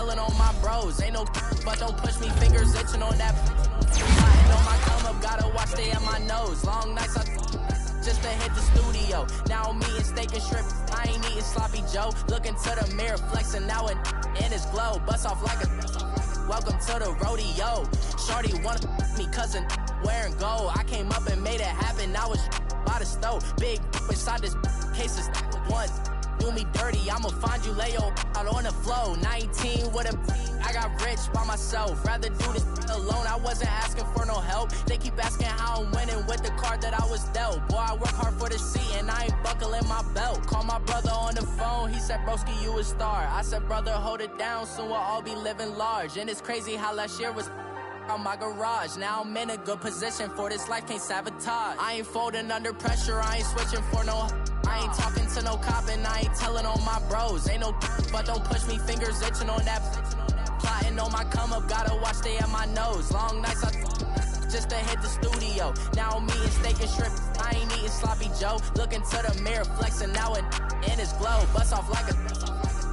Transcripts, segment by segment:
telling on my bros. Ain't no but don't push me, fingers itching on that. Plotting on my come up, gotta watch stay at my nose. Long nights I just to hit the studio. Now I'm eating steak and shrimp. I ain't eating sloppy Joe. Looking to the mirror, flexing now and in his glow. Bust off like a welcome to the rodeo. Shorty wanna me cousin wearing gold. I came up and made it happen. Now it's by the stove. Big inside this case is one. Do me dirty, I'ma find you, lay your out on the floor. 19 with a I got rich by myself. Rather do this alone, I wasn't asking for no help. They keep asking how I'm winning with the card that I was dealt. Boy, I work hard for the seat and I ain't buckling my belt. Call my brother on the phone, he said, broski, you a star. I said, brother, hold it down, soon we'll all be living large. And it's crazy how last year was on my garage. Now I'm in a good position for this life, can't sabotage. I ain't folding under pressure, I ain't switching for no. I ain't talking to no cop and I ain't telling on my bros. Ain't no but don't push me, fingers itching on that. Plotting on my come up, gotta watch stay at my nose. Long nights I just to hit the studio. Now I'm eating steak and shrimp. I ain't eating sloppy Joe. Looking to the mirror, flexing now and in his glow. Bust off like a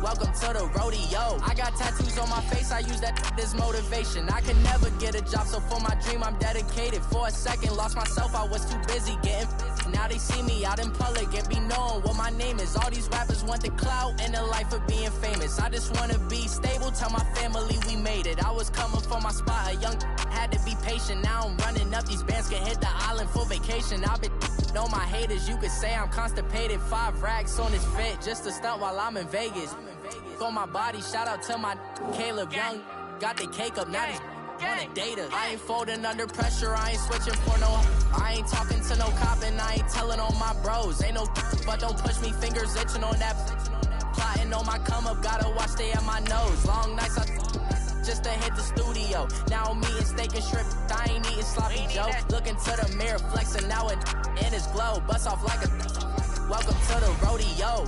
welcome to the rodeo. I got tattoos on my face, I use that as motivation. I could never get a job, so for my dream I'm dedicated. For a second, lost myself, I was too busy getting now they see me out in public and be known what my name is. All these rappers want the clout and the life of being famous. I just wanna be stable, tell my family we made it. I was coming for my spot, a young had to be patient. Now I'm running up, these bands can hit the island for vacation. I've been know my haters, you could say I'm constipated. 5 racks on this fit, just to stunt while I'm in Vegas. On my body, shout out to my Caleb Young. Got the cake up, now these wanna data. I ain't folding under pressure, I ain't switching for no. I ain't talking to no cop and I ain't telling on my bros. Ain't no but don't push me, fingers itching on that. Plotting on my come up, gotta watch stay at my nose. Long nights I just to hit the studio. Now I'm eating steak and shrimp. I ain't eating sloppy Joe. Looking to the mirror, flexing now and in his glow. Bust off like a welcome to the rodeo.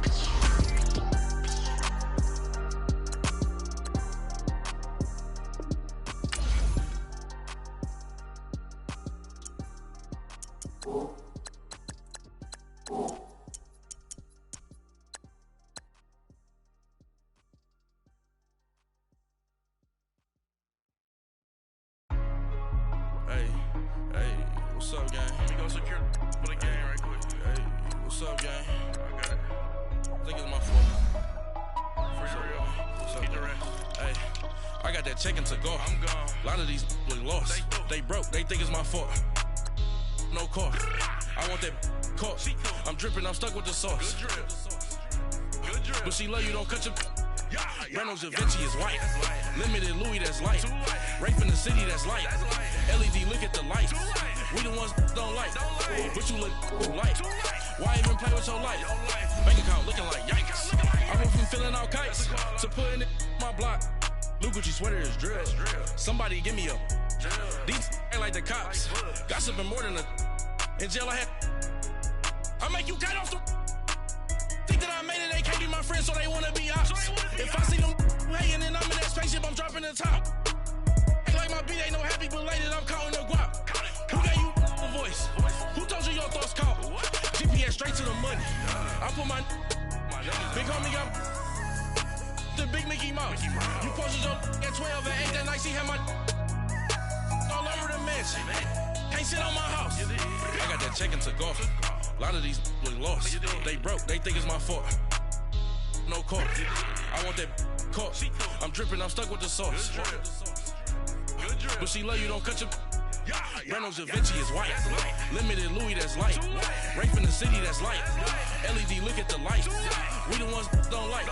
What's up, gang? Let me go secure for the game right quick. Hey, what's up, gang? I got it. I think it's my fault. For real. What's up? Keep the rest. Hey, I got that check-in to go. I'm gone. A lot of these look lost. They broke. They think it's my fault. No car. I want that caught. I'm dripping. I'm stuck with the sauce. Good drip. Good drip. But she love you. Don't cut your. Reynolds Da Vinci is white. Limited Louis, that's light. Rape in the city, that's light. LED, look at the lights. We the ones don't like. But you look light. Why even play with your life? Bank account looking like yikes. I went from filling out kites to putting it in my block. Blue Gucci sweater is drill. Somebody give me a. These ain't like the cops. Gossiping more than a. In jail I had. I make you cut off the. Think that I made it, they can't be my friends, so they wanna be ops. If I see them hating and I'm in that spaceship, I'm dropping the top. Act like my beat ain't no happy belated, I'm counting the guap. Who gave you the voice? Who told you your thoughts count? GPS straight to the money. I put my big homie got the big Mickey Mouse. You posted your at 12 and 8 that night, she had my all over the mansion. Can't sit on my house. I got that check-in to go. A lot of these look lost. They broke, they think it's my fault. No car. I want that caught. I'm dripping, I'm stuck with the sauce. But she love you, don't cut your. Reynolds Da Vinci is white. Limited Louis, that's light. Rape in the city, that's light. LED, look at the lights. We the ones don't like.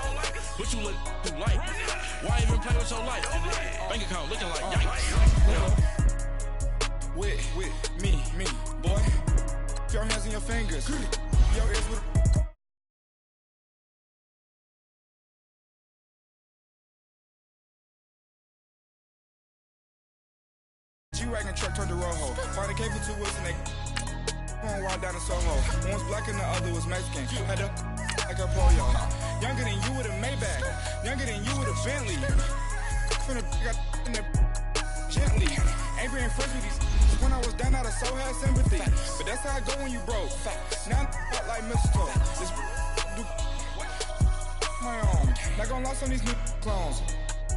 But you look too light. Why even play with your life? Bank account looking like yikes. With me, boy. Your hands and your fingers. Your ears with G-Wagon truck turned to Rojo. Find a cable 2 wheels and they one wild down in Soho. One was black and the other was Mexican. Had a like a polio. Younger than you with a Maybach. Younger than you with a Bentley. Finna got in the gently. Ain't being friends with these. When I was down, I so had sympathy. But that's how I go when you broke. Now I'm like mistletoe. This do my own. Not gonna lost on these new clones.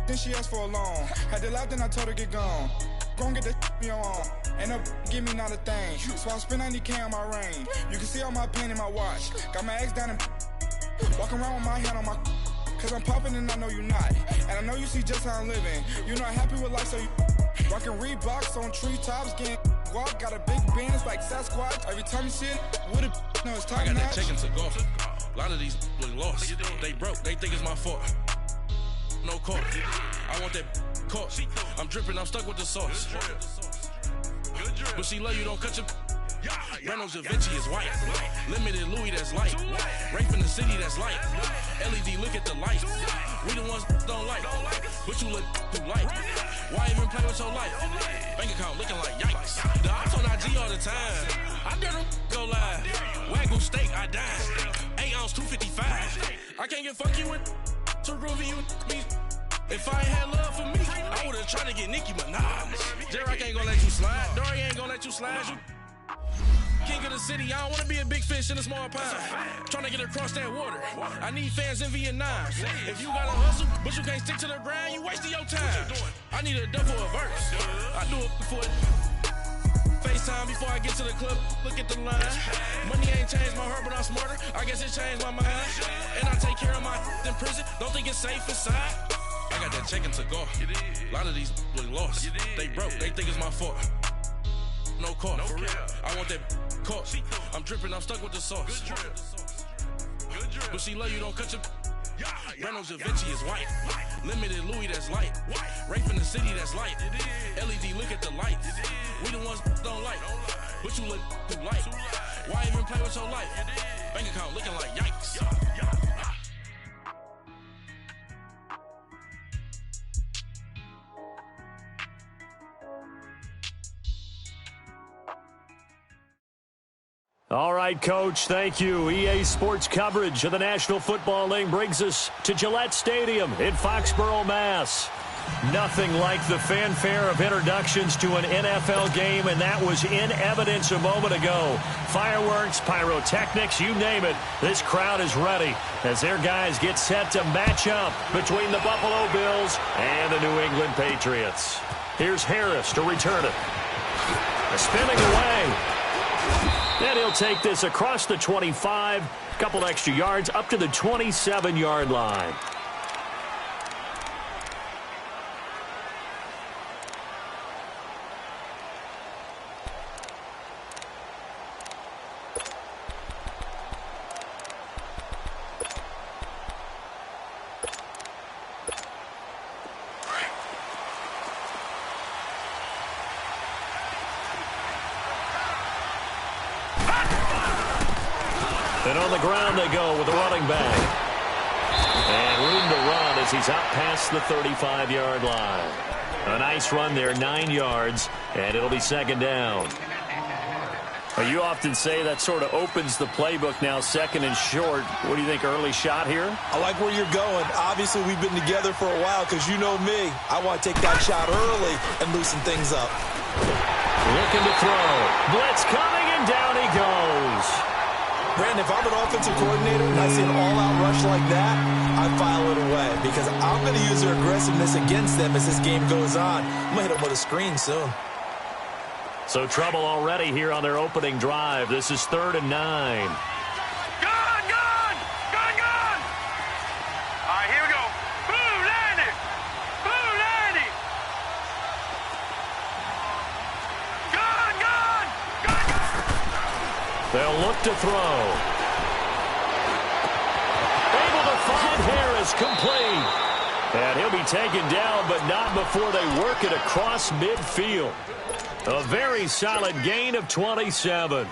then she asked for a loan. Had to laugh, then I told her get gone. Gon' get that me on. Ain't no give me not a thing. So I spend 90K on my ring. You can see all my pain in my watch. Got my ex down and walking around with my hand on my. Cause I'm popping and I know you not. And I know you see just how I'm living. You're not happy with life, so you rockin' Reeboks on treetops, getting guap. Got a big band, it's like Sasquatch. Every time you see it, with it, no, it's top I got notch. that chicken to go. A lot of these look lost. They broke, they think it's my fault. No court. I want that caught. I'm dripping, I'm stuck with the sauce. But she love you, don't cut your. Reynolds Da Vinci is white. Limited Louis, that's light. Rape in the city, that's light. LED, look at the lights. We the ones don't like. But you look through light. Why even play with your life? Bank account looking like yikes. The ops on IG all the time. I dare them go live. Wagyu steak, I died. 8 ounce, 255. I can't get fuck you with to groovy you me. If I ain't had love for me, I would've tried to get Nicki Minaj. Derek ain't gonna let you slide. Dory ain't gonna let you slide. You king of the city, I don't wanna be a big fish in a small pond. Trying to get across that water. I need fans in Vietnam. If you gotta hustle, but you can't stick to the grind, you wasting your time. I need a double a verse. I do it for it. FaceTime before I get to the club, look at the line. Money ain't changed my heart, but I'm smarter. I guess it changed my mind. And I take care of my in prison. Don't think it's safe inside. I got that chicken to go. A lot of these look lost. They broke, they think it's my fault. No court. I want that caught. I'm dripping, I'm stuck with the sauce. But she love you, don't cut your. Reynolds Da Vinci is white. Limited Louis, that's light. Rape in the city, that's light. LED, look at the lights. We the ones don't like. But you look through light. Why even play with your life? Bank account looking like yikes. All right, Coach, thank you. EA Sports coverage of the National Football League brings us to Gillette Stadium in Foxborough, Mass. Nothing like the fanfare of introductions to an NFL game, and that was in evidence a moment ago. Fireworks, pyrotechnics, you name it. This crowd is ready as their guys get set to match up between the Buffalo Bills and the New England Patriots. Here's Harris to return it. Spinning away. And he'll take this across the 25, a couple extra yards, up to the 27-yard line. And on the ground they go with the running back. And room to run as he's out past the 35-yard line. A nice run there, 9 yards, and it'll be second down. You often say that sort of opens the playbook now, second and short. What do you think, early shot here? I like where you're going. Obviously, we've been together for a while because you know me. I want to take that shot early and loosen things up. Looking to throw. Blitz coming, and down he goes. Brandon, if I'm an offensive coordinator and I see an all-out rush like that, I file it away because I'm going to use their aggressiveness against them as this game goes on. I'm going to hit them with a screen soon. So trouble already here on their opening drive. This is 3rd and 9. Gun! All right, here we go. Boom, landing! Boom, landing! Gun! They'll look to throw. Able to find Harris, complete. And he'll be taken down, but not before they work it across midfield. A very solid gain of 27.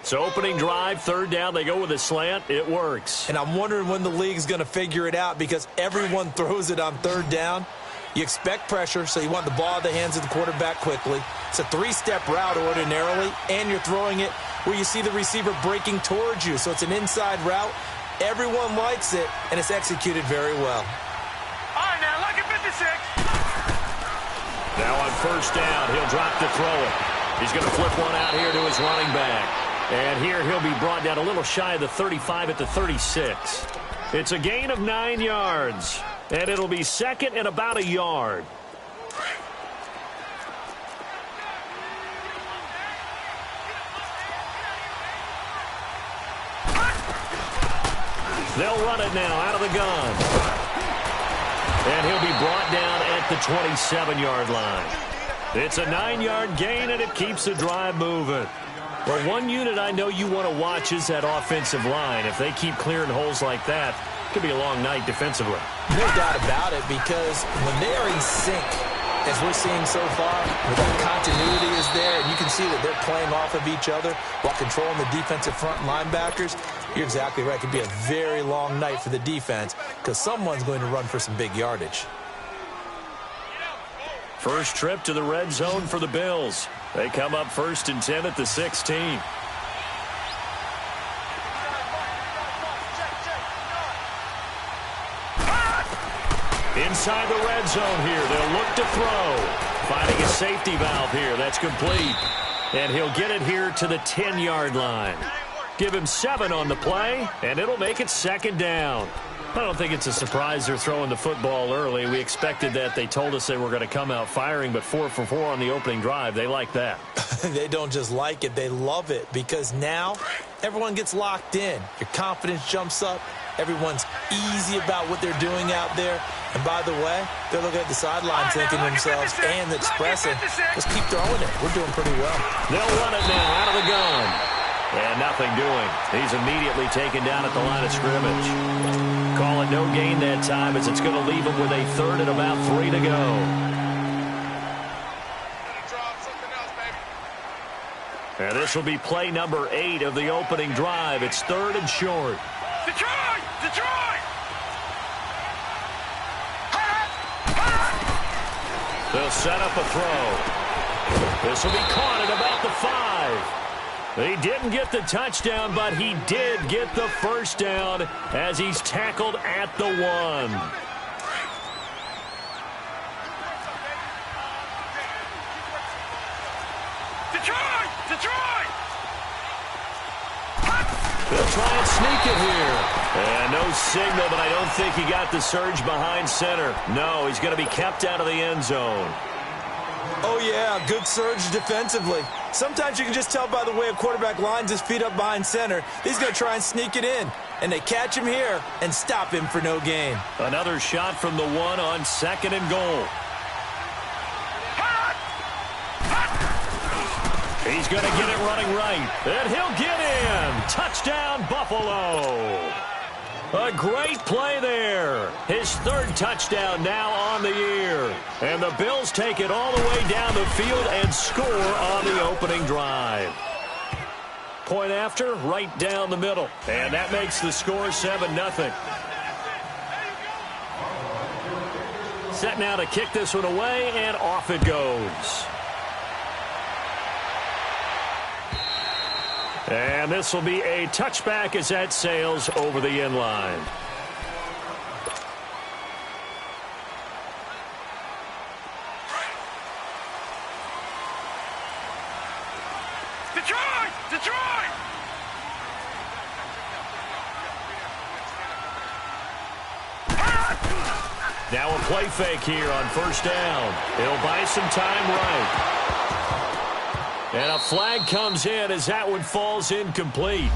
So opening drive, 3rd down, they go with a slant. It works. And I'm wondering when the league's going to figure it out because everyone throws it on 3rd down. You expect pressure, so you want the ball in the hands of the quarterback quickly. It's a 3-step route ordinarily, and you're throwing it where you see the receiver breaking towards you. So it's an inside route. Everyone likes it, and it's executed very well. All right, now, look at 56. Now on 1st down, he'll drop to throw it. He's going to flip one out here to his running back. And here he'll be brought down a little shy of the 35 at the 36. It's a gain of 9 yards. And it'll be second and about a yard. They'll run it now out of the gun. And he'll be brought down at the 27-yard line. It's a 9-yard gain, and it keeps the drive moving. Well, one unit I know you want to watch is that offensive line. If they keep clearing holes like that, it could be a long night defensively. No doubt about it, because when they are in sync, as we're seeing so far, where that continuity is there, and you can see that they're playing off of each other while controlling the defensive front linebackers, you're exactly right. It could be a very long night for the defense because someone's going to run for some big yardage. First trip to the red zone for the Bills. They come up 1st and 10 at the 16. Inside the red zone here. They'll look to throw. Finding a safety valve here. That's complete. And he'll get it here to the 10-yard line. Give him 7 on the play, and it'll make it 2nd down. I don't think it's a surprise they're throwing the football early. We expected that. They told us they were going to come out firing, but 4 for 4 on the opening drive. They like that. They don't just like it. They love it because now everyone gets locked in. Your confidence jumps up. Everyone's easy about what they're doing out there. And by the way, they're looking at the sideline thinking to themselves and expressing, let's keep throwing it. We're doing pretty well. They'll run it now out of the gun. And nothing doing. He's immediately taken down at the line of scrimmage. Call it no gain that time as it's going to leave him with a 3rd and about 3 to go. And this will be play number 8 of the opening drive. It's 3rd and short. Detroit! Detroit! They'll set up a throw. This will be caught at about the 5. He didn't get the touchdown, but he did get the first down as he's tackled at the 1. Detroit! Detroit! They'll try and sneak it here. And no signal, but I don't think he got the surge behind center. No, he's going to be kept out of the end zone. Oh, yeah, good surge defensively. Sometimes you can just tell by the way a quarterback lines his feet up behind center. He's going to try and sneak it in. And they catch him here and stop him for no gain. Another shot from the 1 on 2nd and goal. He's going to get it running right. And he'll get in. Touchdown, Buffalo. A great play there. His 3rd touchdown now on the year. And the Bills take it all the way down the field and score on the opening drive. Point after, right down the middle. And that makes the score 7-0. Set now to kick this one away, and off it goes. And this will be a touchback as that sails over the end line. Detroit! Detroit! Now a play fake here on 1st down. He'll buy some time right. And a flag comes in as that one falls incomplete.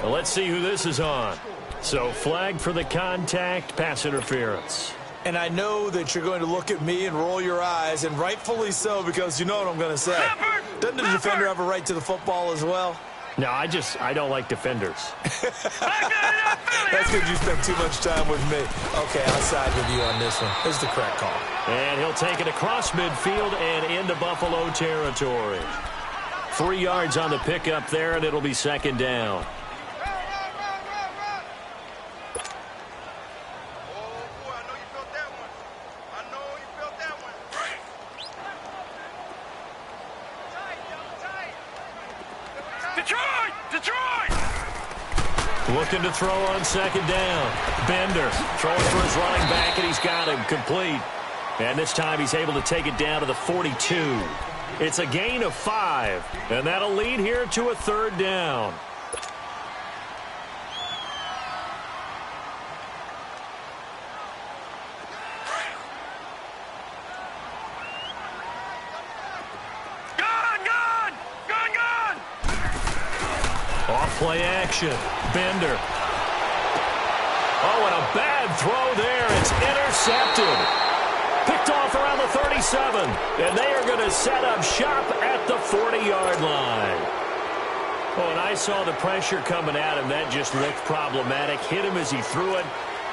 Well, let's see who this is on. So flag for the contact, pass interference. And I know that you're going to look at me and roll your eyes, and rightfully so, because you know what I'm going to say. Doesn't the defender have a right to the football as well? No, I don't like defenders. That's because you spent too much time with me. Okay, I'll side with you on this one. This is the correct call. And he'll take it across midfield and into Buffalo territory. 3 yards on the pickup there, and it'll be 2nd down. Detroit! Detroit! Looking to throw on 2nd down. Bender throwing for his running back, and he's got him complete. And this time he's able to take it down to the 42. It's a gain of 5, and that'll lead here to a 3rd down. Play action. Bender. Oh, and a bad throw there. It's intercepted. Picked off around the 37. And they are going to set up shop at the 40-yard line. Oh, and I saw the pressure coming at him. That just looked problematic. Hit him as he threw it,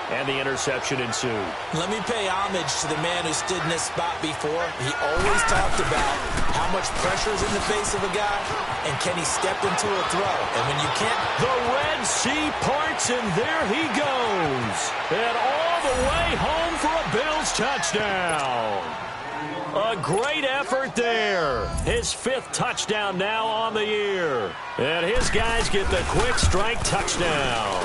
and the interception ensued. Let me pay homage to the man who stood in this spot before. He always talked about how much pressure is in the face of a guy, and can he step into a throw? And when you can't... The Red Sea parts, and there he goes. And all the way home for a Bills touchdown. A great effort there. His 5th touchdown now on the year. And his guys get the quick strike touchdown.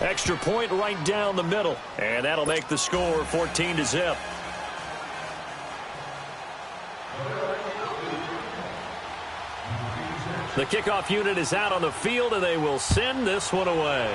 Extra point right down the middle. And that'll make the score 14-0. The kickoff unit is out on the field, and they will send this one away.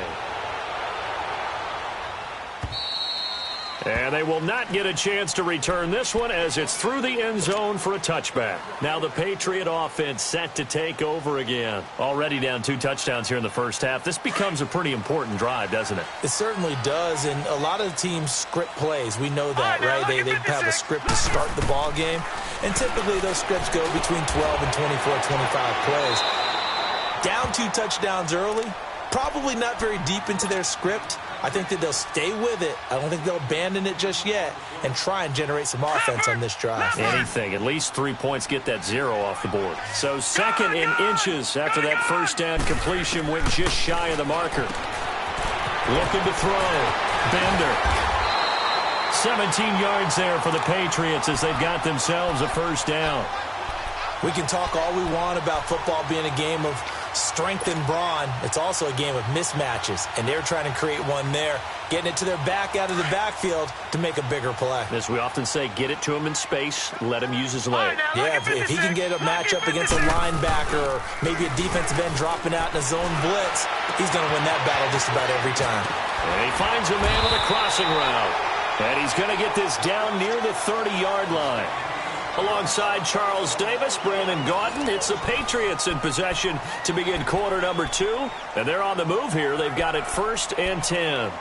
And they will not get a chance to return this one as it's through the end zone for a touchback. Now the Patriot offense set to take over again. Already down 2 touchdowns here in the first half. This becomes a pretty important drive, doesn't it? It certainly does, and a lot of teams script plays. We know that, right? They have a script to start the ball game, and typically those scripts go between 12 and 24, 25 plays. Down 2 touchdowns early, probably not very deep into their script. I think that they'll stay with it. I don't think they'll abandon it just yet and try and generate some offense on this drive. Anything. At least 3 points get that 0 off the board. So 2nd in inches after that first down completion went just shy of the marker. Looking to throw. Bender. 17 yards there for the Patriots as they've got themselves a first down. We can talk all we want about football being a game of strength and brawn. It's also a game of mismatches, and they're trying to create one there, getting it to their back out of the backfield to make a bigger play. As we often say, get it to him in space, let him use his leg. Yeah, if he can get a matchup against a linebacker or maybe a defensive end dropping out in a zone blitz, he's going to win that battle just about every time. And he finds a man with a crossing route. And he's going to get this down near the 30-yard line. Alongside Charles Davis, Brandon Gaudin, it's the Patriots in possession to begin quarter number 2. And they're on the move here. They've got it 1st and 10.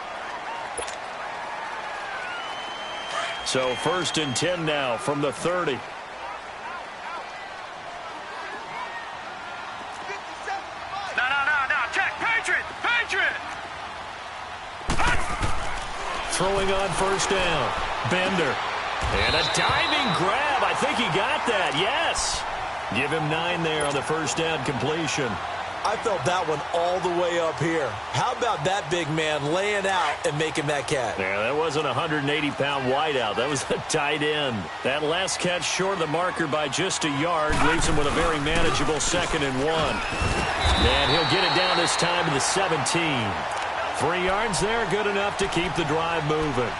So 1st and 10 now from the 30. No. Check. Patriot. Throwing on 1st down. Bender. And a diving grab. I think he got that. Yes. Give him 9 there on the first down completion. I felt that one all the way up here. How about that big man laying out and making that catch? Yeah, that wasn't a 180-pound wideout. That was a tight end. That last catch short of the marker by just a yard leaves him with a very manageable 2nd and 1. And he'll get it down this time to the 17. 3 yards there, good enough to keep the drive moving.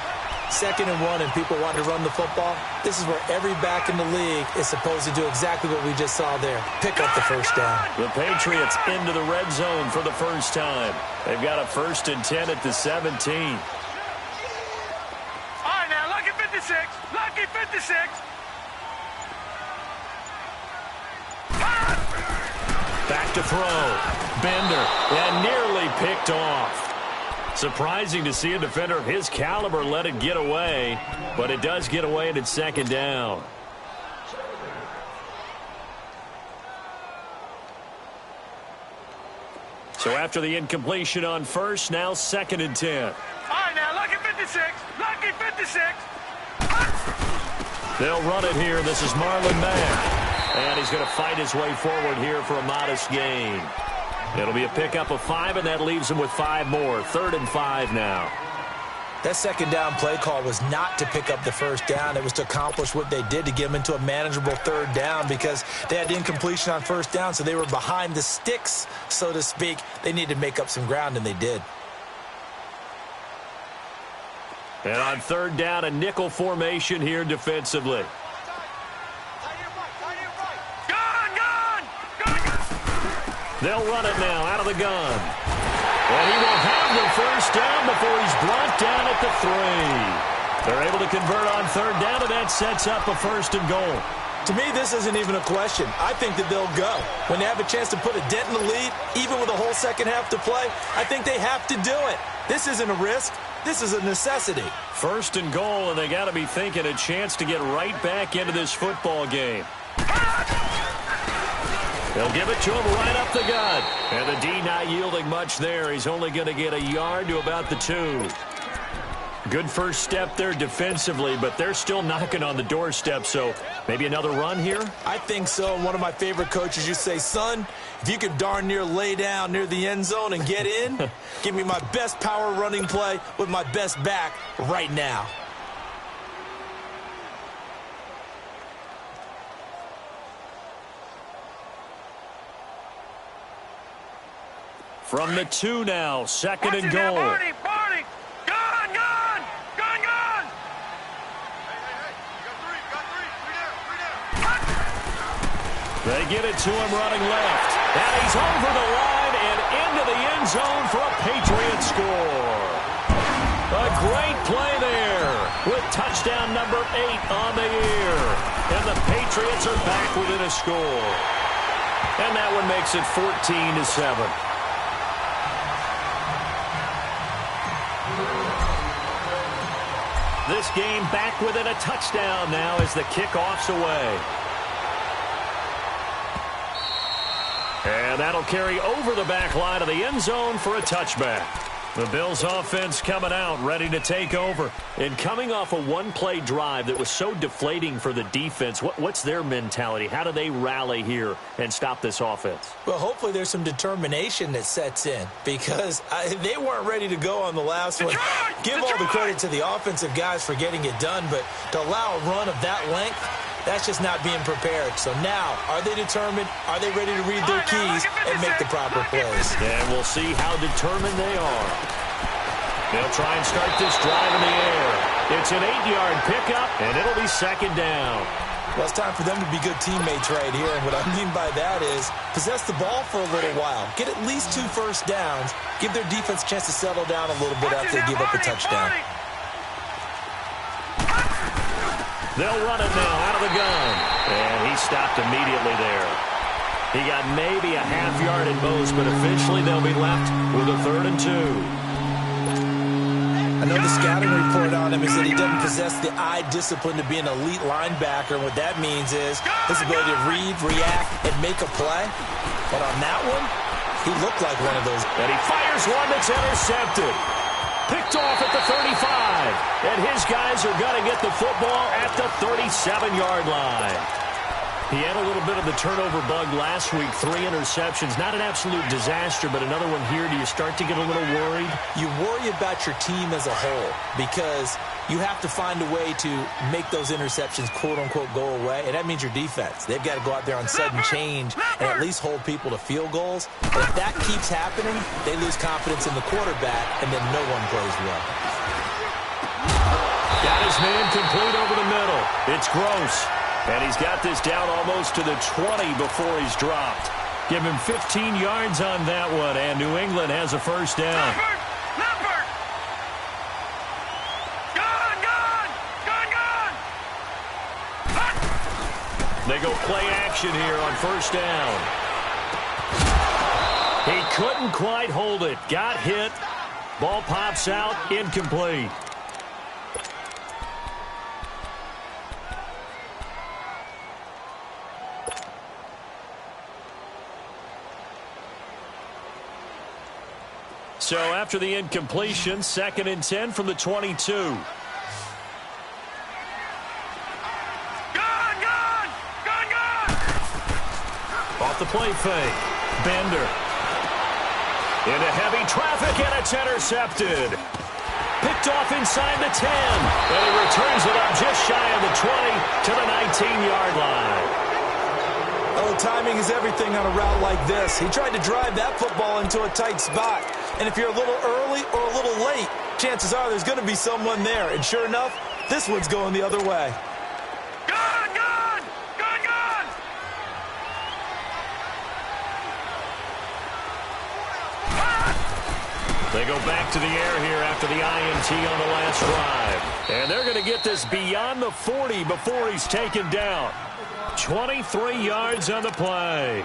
2nd and 1 and people want to run the football. This is where every back in the league is supposed to do exactly what we just saw there. Pick up the first down. The Patriots into the red zone for the first time. They've got a 1st and 10 at the 17. All right, now, lucky 56. Lucky 56. Back to throw. Bender. And nearly picked off. Surprising to see a defender of his caliber let it get away, but it does get away and it's 2nd down. So after the incompletion on 1st, now 2nd and 10. All right, now, lucky 56. Lucky 56. They'll run it here. This is Marlon Mack. And he's going to fight his way forward here for a modest gain. It'll be a pickup of 5, and that leaves him with 5 more. 3rd and 5 now. That 2nd down play call was not to pick up the first down. It was to accomplish what they did to get them into a manageable 3rd down because they had incompletion on 1st down, so they were behind the sticks, so to speak. They needed to make up some ground, and they did. And on 3rd down, a nickel formation here defensively. They'll run it now out of the gun. And he will have the first down before he's brought down at the 3. They're able to convert on 3rd down, and that sets up a 1st and goal. To me, this isn't even a question. I think that they'll go. When they have a chance to put a dent in the lead, even with a whole second half to play, I think they have to do it. This isn't a risk. This is a necessity. First and goal, and they got to be thinking a chance to get right back into this football game. They'll give it to him right up the gut. And the D not yielding much there. He's only going to get a yard to about the 2. Good first step there defensively, but they're still knocking on the doorstep, so maybe another run here? I think so. One of my favorite coaches used to say, son, if you can darn near lay down near the end zone and get in, give me my best power running play with my best back right now. From the 2 now, second and goal. Barney, Barney! Gone, gone! Gone, gone! Hey, you got three down. They get it to him running left. And he's over the line and into the end zone for a Patriot score. A great play there with touchdown number 8 on the year. And the Patriots are back within a score. And that one makes it 14-7. This game back within a touchdown now as the kickoff's away. And that'll carry over the back line of the end zone for a touchback. The Bills offense coming out, ready to take over. And coming off a one-play drive that was so deflating for the defense, what's their mentality? How do they rally here and stop this offense? Well, hopefully there's some determination that sets in because they weren't ready to go on the last one. Give all the credit to the offensive guys for getting it done, but to allow a run of that length, that's just not being prepared. So now, are they determined? Are they ready to read their keys and make the proper plays? And we'll see how determined they are. They'll try and start this drive in the air. It's an 8-yard pickup, and it'll be second down. Well, it's time for them to be good teammates right here. And what I mean by that is possess the ball for a little while. Get at least 2 first downs. Give their defense a chance to settle down a little bit after they give up a touchdown. They'll run it now out of the gun. And he stopped immediately there. He got maybe a half yard at most, but officially they'll be left with a 3rd and 2. I know the scouting report on him is that he doesn't possess the eye discipline to be an elite linebacker. And what that means is his ability to read, react, and make a play. But on that one, he looked like one of those. And he fires one that's intercepted. Picked off at the 35. And his guys are going to get the football at the 37-yard line. He had a little bit of the turnover bug last week. 3 interceptions. Not an absolute disaster, but another one here. Do you start to get a little worried? You worry about your team as a whole because you have to find a way to make those interceptions, quote-unquote, go away. And that means your defense. They've got to go out there on sudden change and at least hold people to field goals. And if that keeps happening, they lose confidence in the quarterback, and then no one plays well. Got his man complete over the middle. It's Gross. And he's got this down almost to the 20 before he's dropped. Give him 15 yards on that one, and New England has a first down. Leopard! Gone, gone! Gone, gone! They go play action here on first down. He couldn't quite hold it. Got hit. Ball pops out, incomplete. So after the incompletion, 2nd and 10 from the 22. Gone, gone! Gone, gone! Off the play fake. Bender. Into heavy traffic, and it's intercepted. Picked off inside the 10. And he returns it up just shy of the 20 to the 19-yard line. Oh, timing is everything on a route like this. He tried to drive that football into a tight spot. And if you're a little early or a little late, chances are there's going to be someone there. And sure enough, this one's going the other way. Gone, gone! Gone, gone! They go back to the air here after the INT on the last drive. And they're going to get this beyond the 40 before he's taken down. 23 yards on the play.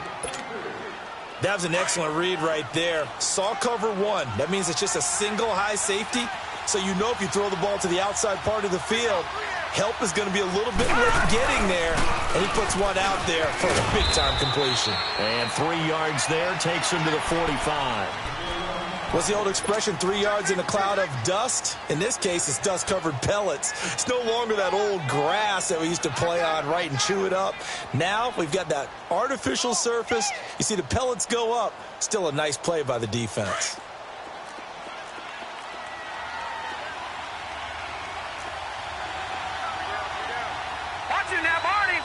That was an excellent read right there. Saw cover one. That means it's just a single high safety. So you know if you throw the ball to the outside part of the field, help is going to be a little bit late getting there. And he puts one out there for a big-time completion. And 3 yards there takes him to the 45. What's the old expression, 3 yards in a cloud of dust? In this case, it's dust-covered pellets. It's no longer that old grass that we used to play on, right, and chew it up. Now we've got that artificial surface. You see the pellets go up. Still a nice play by the defense. Watch it now, Barney.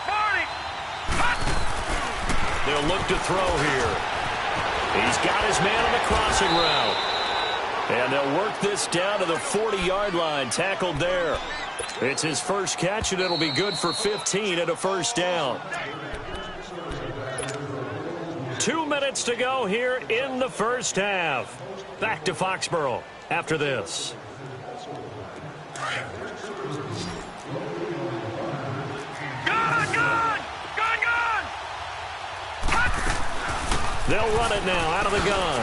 They'll look to throw here. He's got his man on the crossing route. And they'll work this down to the 40-yard line, tackled there. It's his first catch, and it'll be good for 15 and a first down. 2 minutes to go here in the first half. Back to Foxborough after this. They'll run it now out of the gun.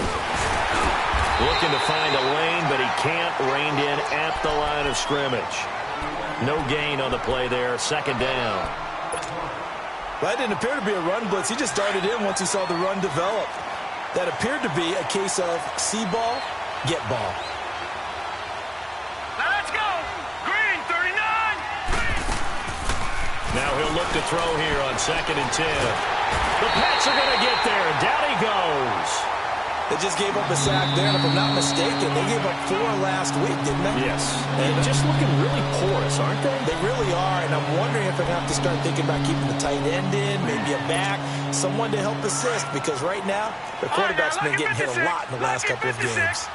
Looking to find a lane, but he can't. Reined in at the line of scrimmage. No gain on the play there. Second down. Well, that didn't appear to be a run blitz. He just darted in once he saw the run develop. That appeared to be a case of see ball, get ball. Now let's go. Green, 39. Now he'll look to throw here on 2nd and 10. The Pats are going to get there. Down he goes. They just gave up a sack there, and if I'm not mistaken, they gave up 4 last week, didn't they? Yes. And just looking really porous, aren't they? They really are, and I'm wondering if they're going to have to start thinking about keeping the tight end in, maybe a back, someone to help assist, because right now, the quarterback's been getting hit a lot in the last couple of games.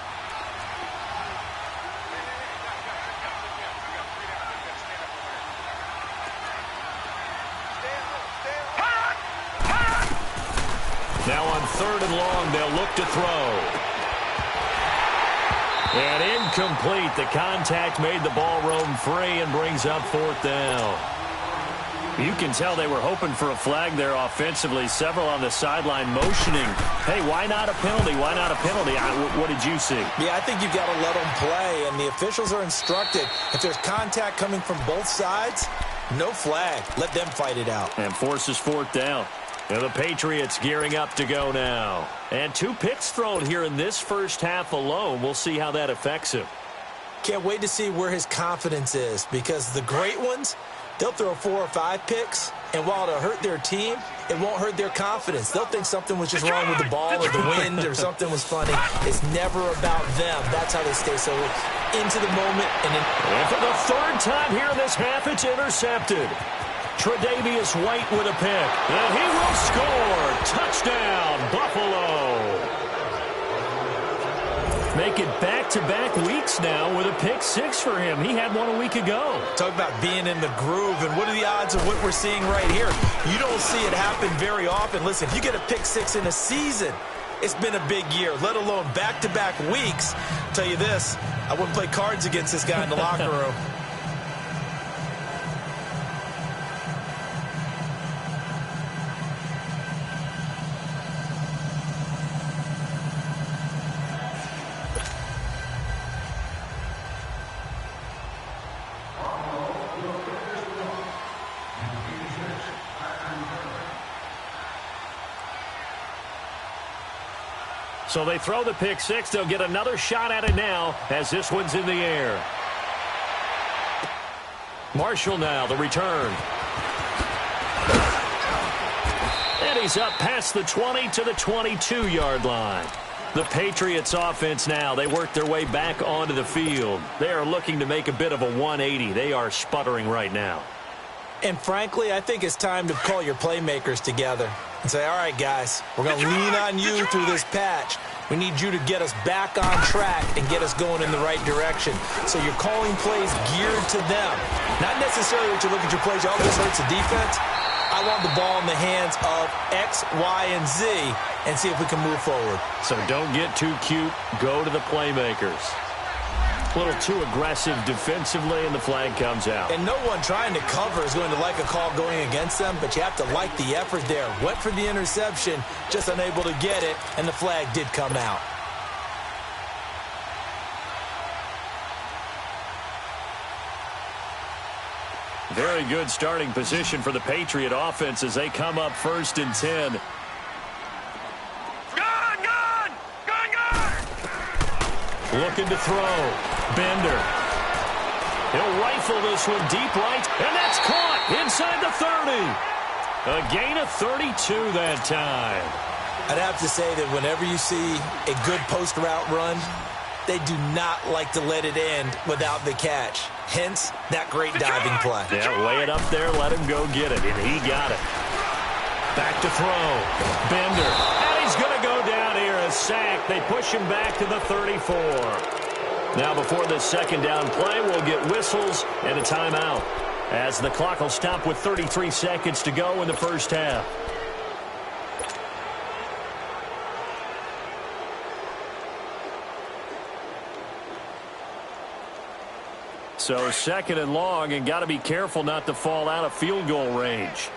Now on 3rd and long, they'll look to throw. And incomplete. The contact made the ball roam free and brings up 4th down. You can tell they were hoping for a flag there offensively. Several on the sideline motioning. Hey, why not a penalty? Why not a penalty? What did you see? Yeah, I think you've got to let them play, and the officials are instructed. If there's contact coming from both sides, no flag. Let them fight it out. And forces 4th down. Now the Patriots gearing up to go now. And 2 picks thrown here in this first half alone. We'll see how that affects him. Can't wait to see where his confidence is, because the great ones, they'll throw 4 or 5 picks, and while it'll hurt their team, it won't hurt their confidence. They'll think something was just wrong with the ball or the wind or something was funny. It's never about them. That's how they stay so into the moment. And for the 3rd time here in this half, it's intercepted. Tre'Davious White with a pick, and he will score. Touchdown, Buffalo. Make it back-to-back weeks now with a pick 6 for him. He had one a week ago. Talk about being in the groove, and what are the odds of what we're seeing right here? You don't see it happen very often. Listen, if you get a pick 6 in a season, it's been a big year, let alone back-to-back weeks. I'll tell you this, I wouldn't play cards against this guy in the locker room. So they throw the pick 6. They'll get another shot at it now as this one's in the air. Marshall now, the return. And he's up past the 20 to the 22-yard line. The Patriots offense now, they work their way back onto the field. They are looking to make a bit of a 180. They are sputtering right now. And frankly, I think it's time to call your playmakers together and say, all right, guys, we're going to lean on you through this patch. We need you to get us back on track and get us going in the right direction. So you're calling plays geared to them. Not necessarily that you look at your plays, oh, this hurts the defense. I want the ball in the hands of X, Y, and Z and see if we can move forward. So don't get too cute. Go to the playmakers. A little too aggressive defensively, and the flag comes out. And no one trying to cover is going to like a call going against them, but you have to like the effort there. Went for the interception, just unable to get it, and the flag did come out. Very good starting position for the Patriot offense as they come up 1st and 10. Looking to throw. Bender. He'll rifle this one deep right, and that's caught inside the 30. A gain of 32 that time. I'd have to say that whenever you see a good post route run, they do not like to let it end without the catch. Hence, that great diving play. Yeah, lay it up there, let him go get it, and he got it. Back to throw. Bender. And he's going to go down here, a sack. They push him back to the 34. Now before this second down play, we'll get whistles and a timeout, as the clock will stop with 33 seconds to go in the first half. So 2nd and long, and got to be careful not to fall out of field goal range.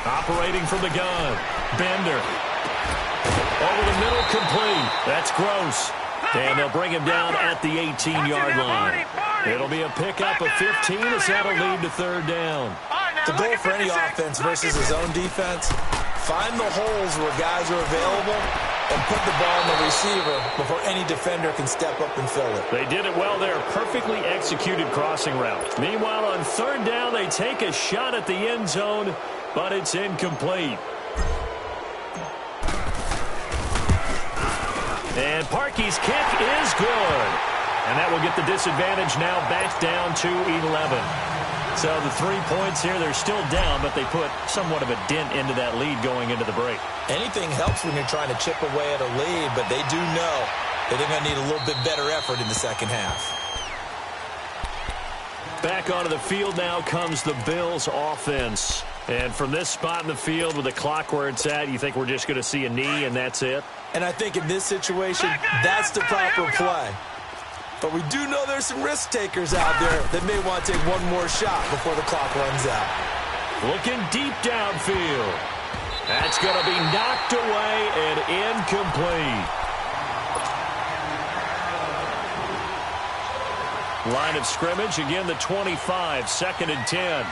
Operating from the gun. Bender. Over the middle, complete. That's Gross. And they'll bring him down at the 18-yard line. It'll be a pickup of 15 as that'll lead to 3rd down. The goal for any offense versus his own defense, find the holes where guys are available and put the ball in the receiver before any defender can step up and fill it. They did it well there. Perfectly executed crossing route. Meanwhile, on 3rd down, they take a shot at the end zone, but it's incomplete. And Parkey's kick is good. And that will get the disadvantage now back down to 11. So the 3 points here, they're still down, but they put somewhat of a dent into that lead going into the break. Anything helps when you're trying to chip away at a lead, but they do know that they're going to need a little bit better effort in the second half. Back onto the field now comes the Bills offense. And from this spot in the field with the clock where it's at, you think we're just going to see a knee and that's it? And I think in this situation, that's the proper play. But we do know there's some risk takers out there that may want to take one more shot before the clock runs out. Looking deep downfield. That's going to be knocked away and incomplete. Line of scrimmage, again the 25, 2nd and 10.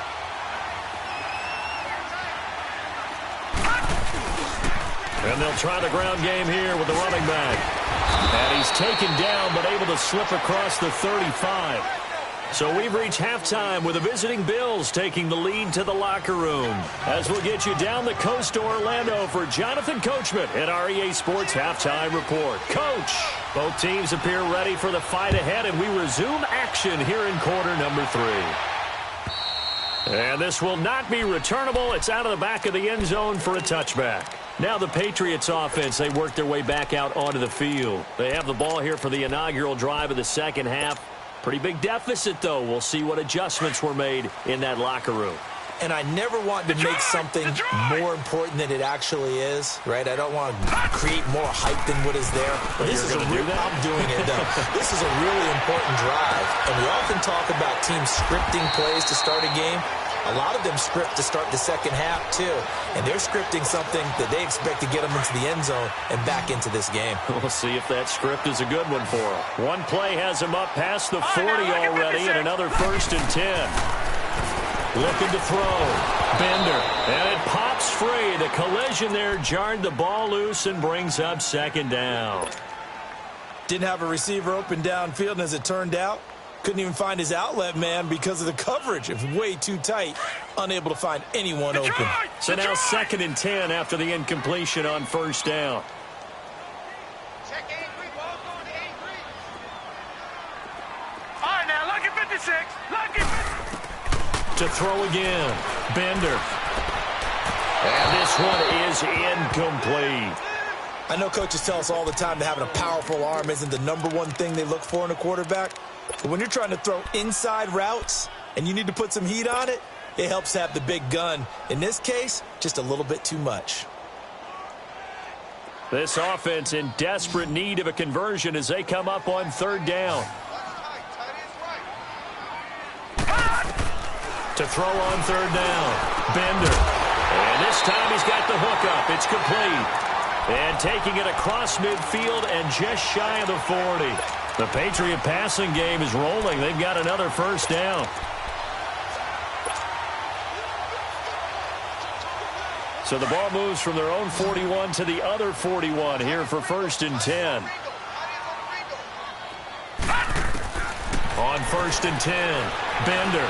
And they'll try the ground game here with the running back. And he's taken down but able to slip across the 35. So we've reached halftime with the visiting Bills taking the lead to the locker room. As we'll get you down the coast to Orlando for Jonathan Coachman at our EA Sports Halftime Report. Coach, both teams appear ready for the fight ahead, and we resume action here in quarter number 3. And this will not be returnable. It's out of the back of the end zone for a touchback. Now the Patriots offense, they work their way back out onto the field. They have the ball here for the inaugural drive of the second half. Pretty big deficit, though. We'll see what adjustments were made in that locker room. And I never want to make something more important than it actually is, right? I don't want to create more hype than what is there. But this is I'm doing it, though. This is a really important drive. And we often talk about teams scripting plays to start a game. A lot of them script to start the second half, too. And they're scripting something that they expect to get them into the end zone and back into this game. We'll see if that script is a good one for them. One play has them up past the 40 already, and another 1st and 10. Looking to throw. Bender. And it pops free. The collision there jarred the ball loose and brings up 2nd down. Didn't have a receiver open downfield, and as it turned out, couldn't even find his outlet man because of the coverage. It was way too tight. Unable to find anyone open. So now 2nd and 10 after the incompletion on 1st down. Check 83, ball going to 83. All right, now, lucky 56. Lucky 56. To throw again. Bender. And this one is incomplete. I know coaches tell us all the time that having a powerful arm isn't the #1 thing they look for in a quarterback. But when you're trying to throw inside routes and you need to put some heat on it, it helps have the big gun. In this case, just a little bit too much. This offense in desperate need of a conversion as they come up on third down. To throw on third down, Bender. And this time he's got the hook up. It's complete. And taking it across midfield and just shy of the 40. The Patriot passing game is rolling. They've got another first down. So the ball moves from their own 41 to the other 41 here for 1st and 10. On 1st and 10, Bender.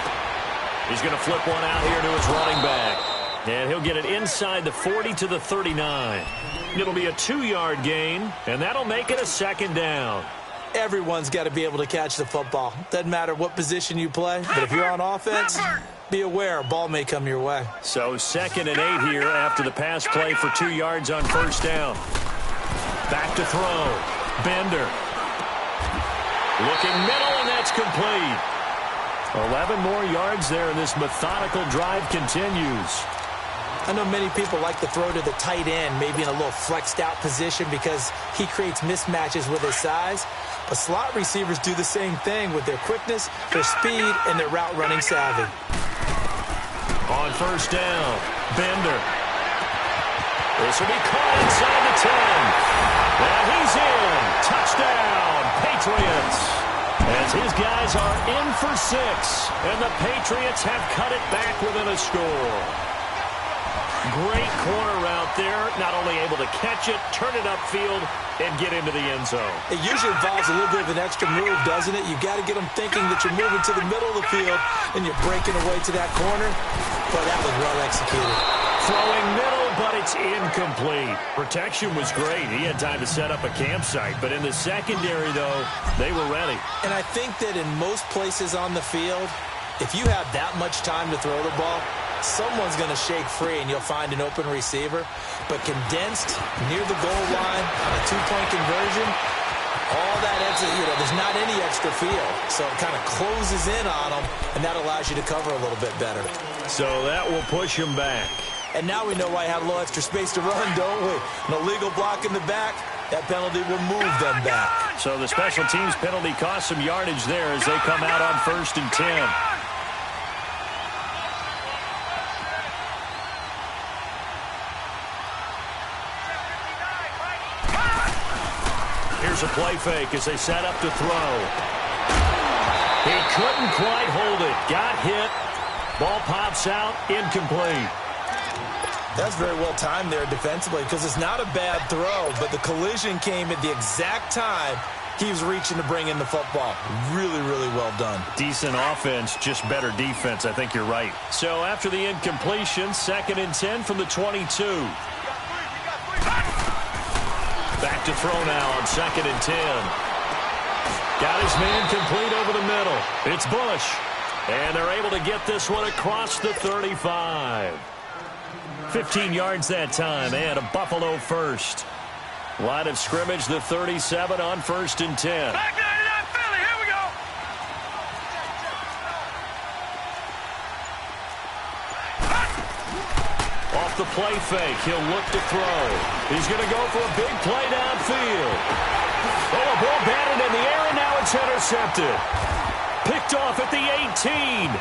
He's going to flip one out here to his running back. And he'll get it inside the 40 to the 39. It'll be a 2-yard gain, and that'll make it a 2nd down. Everyone's got to be able to catch the football. Doesn't matter what position you play, but if you're on offense, be aware a ball may come your way. So 2nd and 8 here after the pass play for 2 yards on first down. Back to throw. Bender. Looking middle, and that's complete. 11 more yards there, and this methodical drive continues. I know many people like to throw to the tight end, maybe in a little flexed out position because he creates mismatches with his size. But slot receivers do the same thing with their quickness, their speed, and their route running savvy. On first down, Bender. This will be caught inside the 10. And he's in. Touchdown, Patriots. As his guys are in for 6, and the Patriots have cut it back within a score. Great corner route there, not only able to catch it, turn it upfield, and get into the end zone. It usually involves a little bit of an extra move, doesn't it? You've got to get them thinking that you're moving to the middle of the field, and you're breaking away to that corner. But that was well executed. Throwing middle, but it's incomplete. Protection was great. He had time to set up a campsite. But in the secondary, though, they were ready. And I think that in most places on the field, if you have that much time to throw the ball, someone's going to shake free and you'll find an open receiver. But condensed near the goal line on a 2-point conversion, all that extra, there's not any extra field. So it kind of closes in on them, and that allows you to cover a little bit better. So that will push him back. And now we know why I had a little extra space to run, don't we? An illegal block in the back, that penalty will move them back. So the special teams penalty cost some yardage there as they come out on 1st and 10. Here's a play fake as they set up to throw. He couldn't quite hold it. Got hit. Ball pops out. Incomplete. That's very well timed there defensively because it's not a bad throw, but the collision came at the exact time he was reaching to bring in the football. Really, really well done. Decent offense, just better defense. I think you're right. So after the incompletion, 2nd and 10 from the 22. Back to throw now on 2nd and 10. Got his man complete over the middle. It's Bush. And they're able to get this one across the 35. 15 yards that time, and a Buffalo first. Line of scrimmage, the 37 on 1st and 10. Back to that Philly. Here we go. Off the play fake, he'll look to throw. He's going to go for a big play downfield. Oh, a ball batted in the air, and now it's intercepted. Picked off at the 18.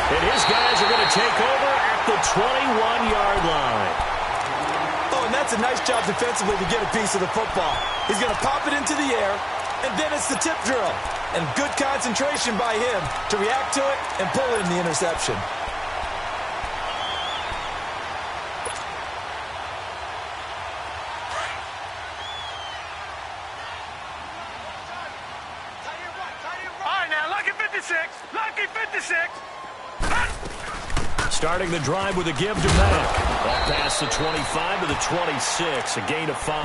And his guys are going to take over at the 21-yard line. Oh, and that's a nice job defensively to get a piece of the football. He's going to pop it into the air, and then it's the tip drill. And good concentration by him to react to it and pull in the interception. Lucky 56. Starting the drive with a give to Mack. Ball past the 25 to the 26, a gain of 5.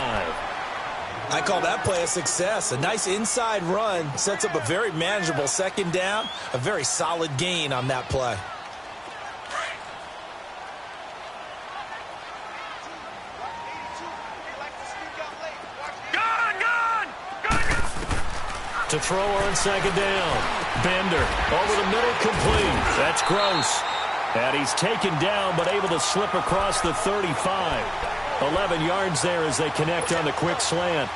I call that play a success. A nice inside run sets up a very manageable 2nd down, a very solid gain on that play. To throw on 2nd down. Bender over the middle, complete. That's Gross. And he's taken down but able to slip across the 35. 11 yards there as they connect on the quick slant.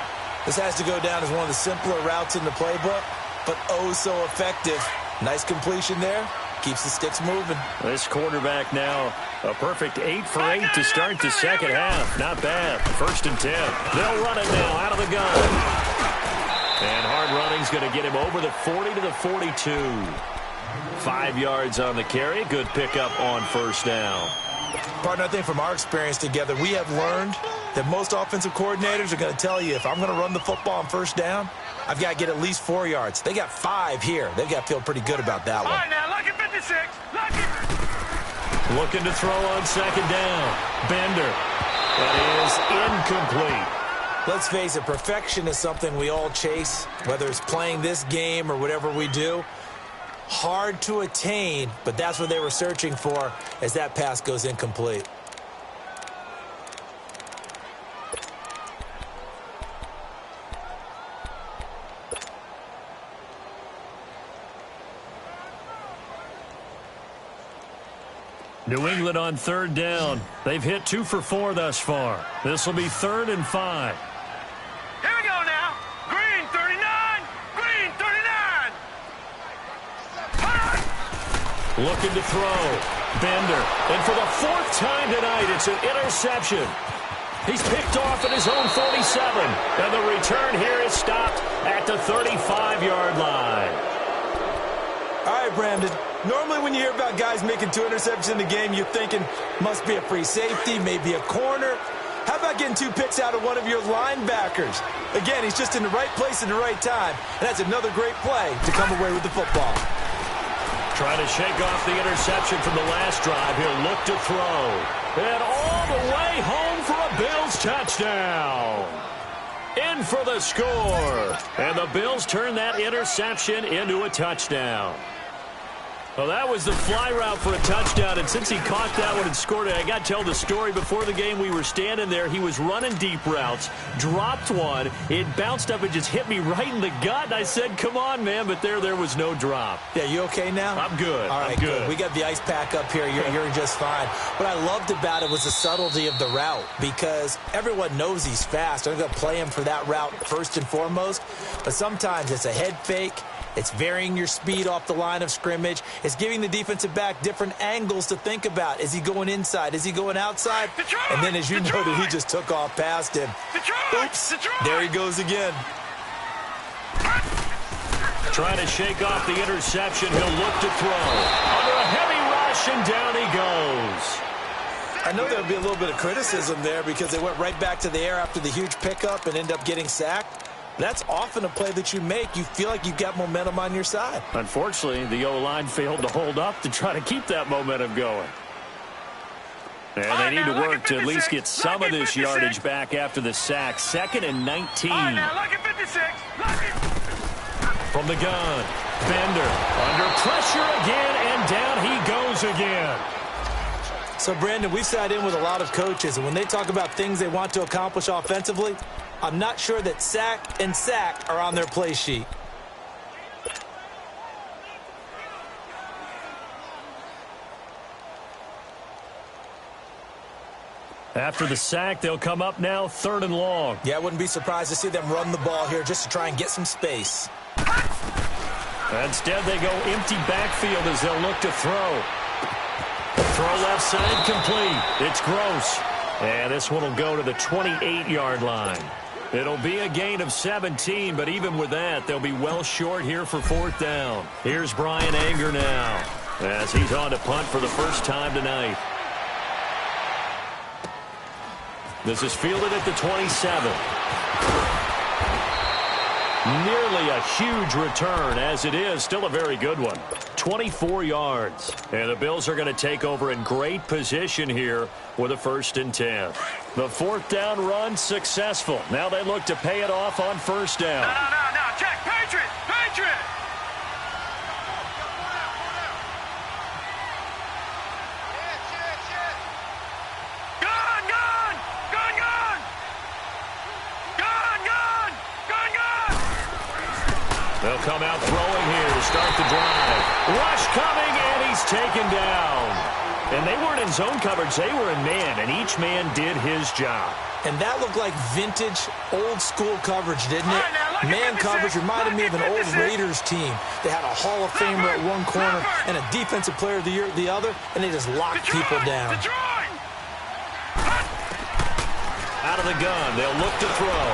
This has to go down as one of the simpler routes in the playbook, but oh so effective. Nice completion there. Keeps the sticks moving. This quarterback now, a perfect 8 for 8 to start the second half. Not bad. 1st and 10. They'll run it now out of the gun. And hard running's going to get him over the 40 to the 42. 5 yards on the carry. Good pickup on 1st down. Partner, I think from our experience together, we have learned that most offensive coordinators are going to tell you, if I'm going to run the football on 1st down, I've got to get at least 4 yards. They got 5 here. They've got to feel pretty good about that one. All right, now, look at 56. Look at... Looking to throw on 2nd down. Bender. That is incomplete. Let's face it, perfection is something we all chase, whether it's playing this game or whatever we do. Hard to attain, but that's what they were searching for as that pass goes incomplete. New England on 3rd down. They've hit 2 for 4 thus far. This will be 3rd and 5. Here we go now. Green 39. Green 39. Looking to throw. Bender. And for the 4th time tonight, it's an interception. He's picked off at his own 47. And the return here is stopped at the 35-yard line. All right, Brandon. Normally when you hear about guys making 2 interceptions in the game, you're thinking must be a free safety, maybe a corner. How about getting 2 picks out of one of your linebackers? Again, he's just in the right place at the right time. And that's another great play to come away with the football. Trying to shake off the interception from the last drive. He'll look to throw. And all the way home for a Bills touchdown. In for the score. And the Bills turn that interception into a touchdown. Well, that was the fly route for a touchdown, and since he caught that one and scored it, I got to tell the story. Before the game, we were standing there. He was running deep routes, dropped one. It bounced up and just hit me right in the gut, and I said, come on, man, but there was no drop. Yeah, you okay now? I'm good. All right, I'm good. We got the ice pack up here. You're just fine. What I loved about it was the subtlety of the route, because everyone knows he's fast. They're going to play him for that route first and foremost, but sometimes it's a head fake. It's varying your speed off the line of scrimmage. It's giving the defensive back different angles to think about. Is he going inside? Is he going outside? Detroit! And then, as you Detroit! noted, he just took off past him. Detroit! Oops. Detroit! There he goes again. Trying to shake off the interception. He'll look to throw. Under a heavy rush, and down he goes. I know there'll be a little bit of criticism there because they went right back to the air after the huge pickup and end up getting sacked. That's often a play that you make. You feel like you've got momentum on your side. Unfortunately, the O-line failed to hold up to try to keep that momentum going. And they need to work to at least get some of this yardage back after the sack. 2nd and 19. All right, now, look at 56. Look at... From the gun, Bender under pressure again, and down he goes again. So, Brandon, we've sat in with a lot of coaches, and when they talk about things they want to accomplish offensively, I'm not sure that sack and sack are on their play sheet. After the sack, they'll come up now 3rd and long. Yeah, I wouldn't be surprised to see them run the ball here just to try and get some space. Instead, they go empty backfield as they'll look to throw. Throw left side complete. It's Gross. And this one will go to the 28-yard line. It'll be a gain of 17, but even with that, they'll be well short here for 4th down. Here's Brian Anger now as he's on to punt for the first time tonight. This is fielded at the 27. Nearly a huge return, as it is still a very good one. 24 yards. And the Bills are going to take over in great position here with a 1st and 10. The 4th down run successful. Now they look to pay it off on 1st down. No, check. Patriot! Patriot! They'll come out throwing here to start the drive. Rush coming, and he's taken down. And they weren't in zone coverage. They were in man, and each man did his job. And that looked like vintage, old-school coverage, didn't it? Man coverage reminded me of an old Raiders team. They had a Hall of Famer at one corner and a Defensive Player of the Year at the other, and they just locked people down. Out of the gun, they'll look to throw.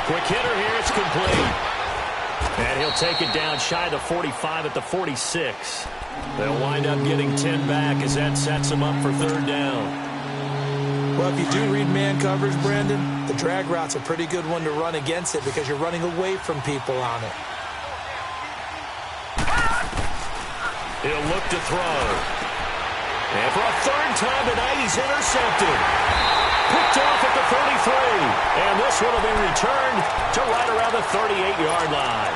Quick hitter here, it's complete. And he'll take it down shy of the 45 at the 46. They'll wind up getting 10 back as that sets them up for third down. Well, if you do read man coverage, Brandon, the drag route's a pretty good one to run against it because you're running away from people on it. He'll look to throw. And for a third time tonight, he's intercepted. Picked off at the 33. And this one will be returned to right around the 38-yard line.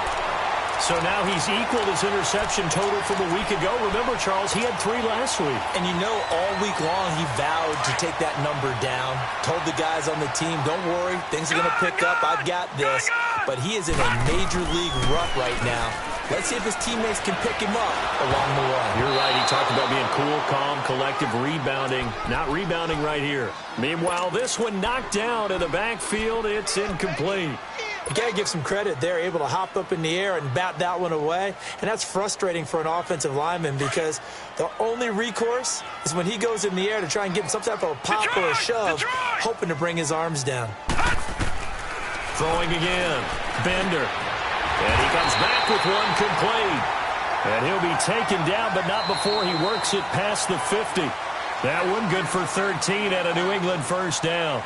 So now he's equaled his interception total from a week ago. Remember, Charles, he had 3 last week. And you know, all week long he vowed to take that number down. Told the guys on the team, don't worry, things are going to pick up. I've got this. But he is in a major league rut right now. Let's see if his teammates can pick him up along the way. You're right. He talked about being cool, calm, collective, rebounding. Not rebounding right here. Meanwhile, this one knocked down in the backfield. It's incomplete. You got to give some credit. They're able to hop up in the air and bat that one away. And that's frustrating for an offensive lineman because the only recourse is when he goes in the air to try and get some type of a pop or a shove, hoping to bring his arms down. Throwing again. Bender. And he comes back with one complete. And he'll be taken down, but not before he works it past the 50. That one good for 13 at a New England first down.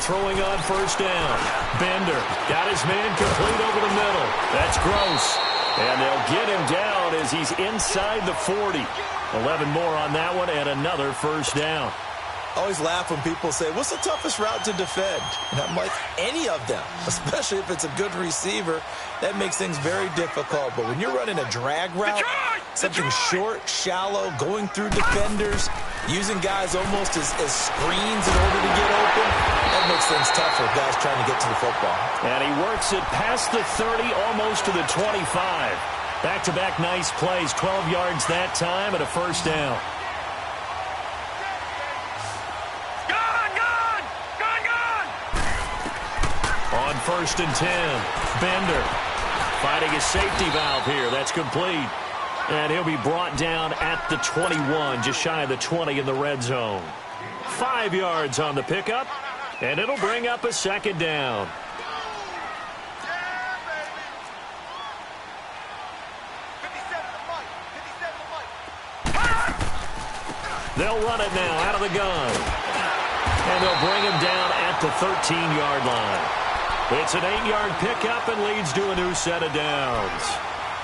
Throwing on first down. Bender got his man complete over the middle. That's Gross. And they'll get him down as he's inside the 40. 11 more on that one and another first down. I always laugh when people say, what's the toughest route to defend? And I'm like, any of them, especially if it's a good receiver. That makes things very difficult. But when you're running a drag route, something short, shallow, going through defenders, using guys almost as screens in order to get open, that makes things tough for guys trying to get to the football. And he works it past the 30, almost to the 25. Back-to-back nice plays, 12 yards that time and a first down. On first and 10, Bender fighting his safety valve here. That's complete. And he'll be brought down at the 21, just shy of the 20 in the red zone. 5 yards on the pickup, and it'll bring up a second down. They'll run it now out of the gun. And they'll bring him down at the 13-yard line. It's an 8-yard pickup and leads to a new set of downs.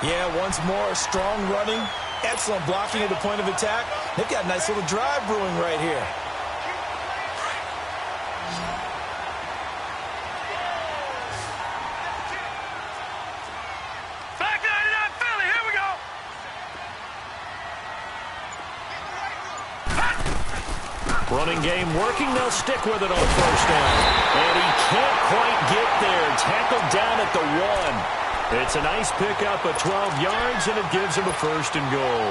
Yeah, once more, strong running, excellent blocking at the point of attack. They've got a nice little drive brewing right here. Back 99 Philly, here we go. Running game working. They'll stick with it on first down. And he can't quite get there. Tackled down at the 1. It's a nice pickup of 12 yards, and it gives him a first and goal.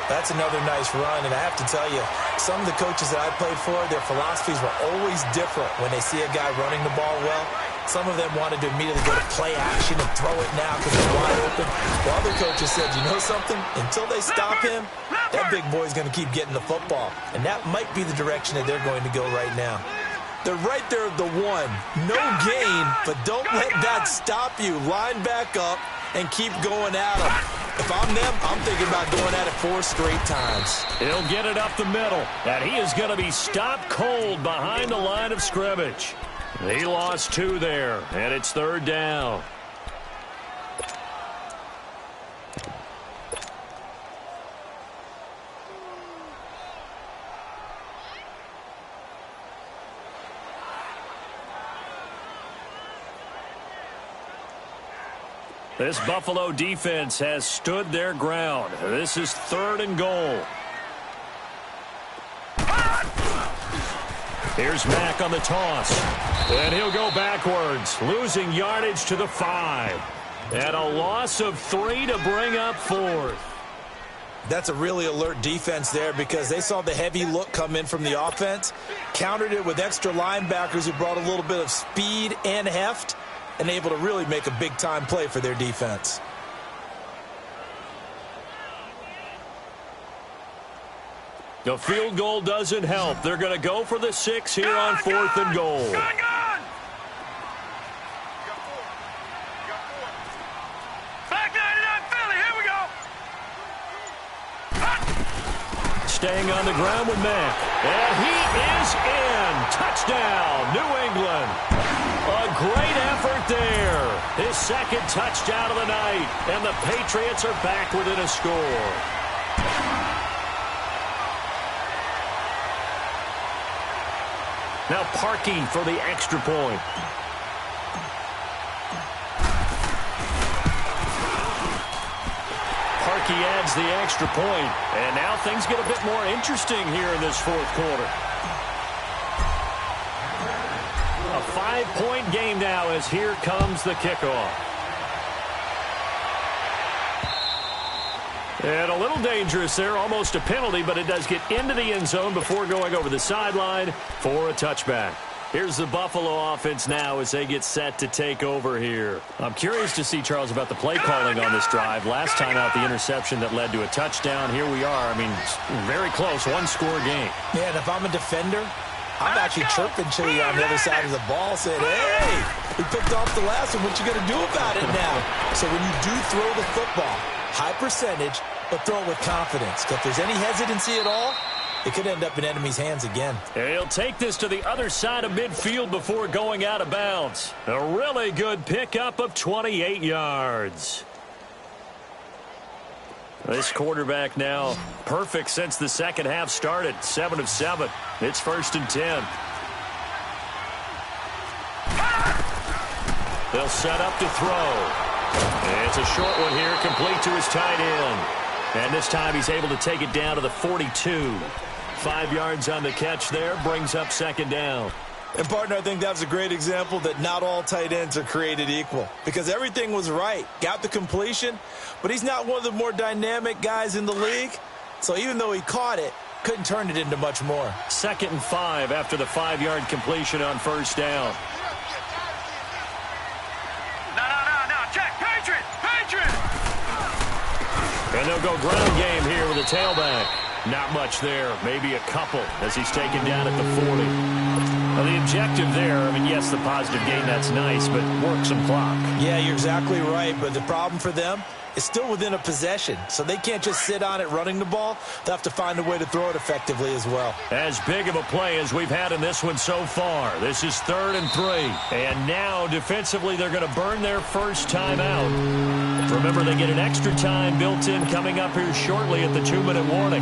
That's another nice run, and I have to tell you, some of the coaches that I played for, their philosophies were always different when they see a guy running the ball well. Some of them wanted to immediately go to play action and throw it now because they're wide open. While other coaches said, you know something? Until they stop him, that big boy's going to keep getting the football. And that might be the direction that they're going to go right now. They're right there at the 1. No gain, but don't let that stop you. Line back up and keep going at them. If I'm them, I'm thinking about going at it 4 straight times. He'll get it up the middle, and he is going to be stopped cold behind the line of scrimmage. He lost 2 there, and it's third down. This Buffalo defense has stood their ground. This is 3rd and goal. Here's Mack on the toss. And he'll go backwards, losing yardage to the 5. And a loss of 3 to bring up 4th. That's a really alert defense there because they saw the heavy look come in from the offense, countered it with extra linebackers who brought a little bit of speed and heft, and able to really make a big-time play for their defense. The field goal doesn't help. They're going to go for the 6 here on 4th and goal. Staying on the ground with Mack. And he is in. Touchdown, New England. A great effort there. His 2nd touchdown of the night. And the Patriots are back within a score. Now Parkey for the extra point. Parkey adds the extra point, and now things get a bit more interesting here in this 4th quarter. A 5-point game now as here comes the kickoff. And a little dangerous there, almost a penalty, but it does get into the end zone before going over the sideline for a touchback. Here's the Buffalo offense now as they get set to take over here. I'm curious to see, Charles, about the play calling on this drive. Last time out, the interception that led to a touchdown. Here we are. I mean, very close, 1-score game. Yeah, and if I'm a defender, I'm actually chirping to you on the other side of the ball, saying, hey, we picked off the last one. What you going to do about it now? So when you do throw the football, high percentage, but throw it with confidence. If there's any hesitancy at all, it could end up in enemy's hands again. He'll take this to the other side of midfield before going out of bounds. A really good pickup of 28 yards. This quarterback now perfect since the second half started. 7 of 7. It's 1st and 10. They'll set up to throw. It's a short one here, complete to his tight end. And this time he's able to take it down to the 42. 5 yards on the catch there, brings up 2nd down. And, partner, I think that's a great example that not all tight ends are created equal. Because everything was right. Got the completion, but he's not one of the more dynamic guys in the league. So even though he caught it, couldn't turn it into much more. 2nd and 5 after the 5-yard completion on 1st down. No, check, Patriot! And they'll go ground game here with a tailback. Not much there, maybe a couple as he's taken down at the 40. Now the objective there, I mean, yes, the positive gain, that's nice, but work some clock. Yeah, you're exactly right, but the problem for them is still within a possession, so they can't just sit on it running the ball. They'll have to find a way to throw it effectively as well. As big of a play as we've had in this one so far. This is 3rd and 3. And now defensively they're going to burn their first time out. Remember, they get an extra time built in coming up here shortly at the 2-minute warning.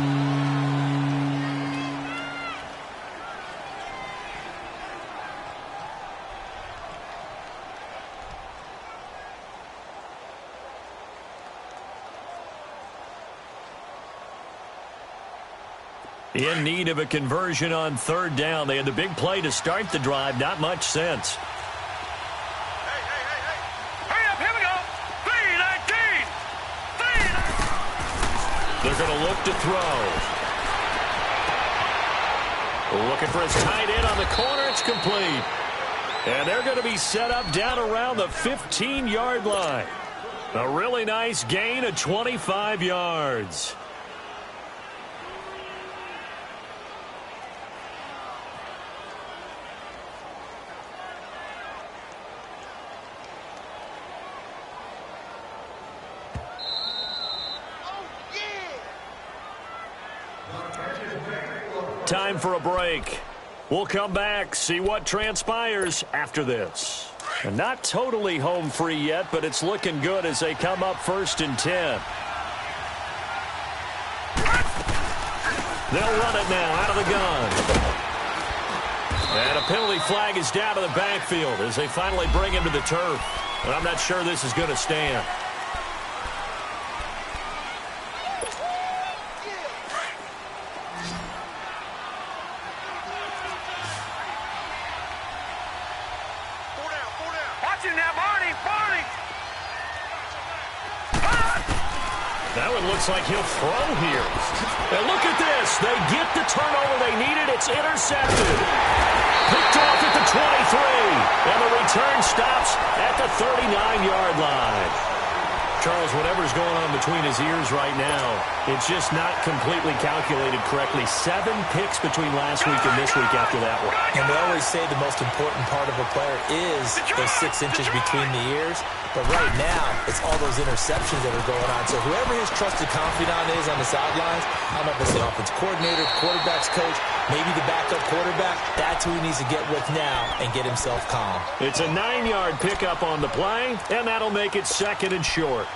In need of a conversion on 3rd down. They had the big play to start the drive. Not much sense. Hurry up, here we go. 3-19. They're going to look to throw. Looking for his tight end on the corner. It's complete. And they're going to be set up down around the 15-yard line. A really nice gain of 25 yards. Time for a break. We'll come back, see what transpires after this. And not totally home free yet, but it's looking good as they come up 1st and 10. They'll run it now out of the gun. And a penalty flag is down to the backfield as they finally bring him to the turf. But I'm not sure this is going to stand. Watch him now, Barney! Now it looks like he'll throw here. And look at this. They get the turnover they needed. It's intercepted. Picked off at the 23. And the return stops at the 39-yard line. Charles, whatever's going on between his ears right now, it's just not completely calculated correctly. 7 picks between last week and this week after that one. And they always say the most important part of a player is those 6 inches between the ears. But right now, it's all those interceptions that are going on. So whoever his trusted confidant is on the sidelines, I don't know if it's the offensive coordinator, quarterback's coach, maybe the backup quarterback, that's who he needs to get with now and get himself calm. It's a 9-yard pickup on the play, and that'll make it 2nd and short.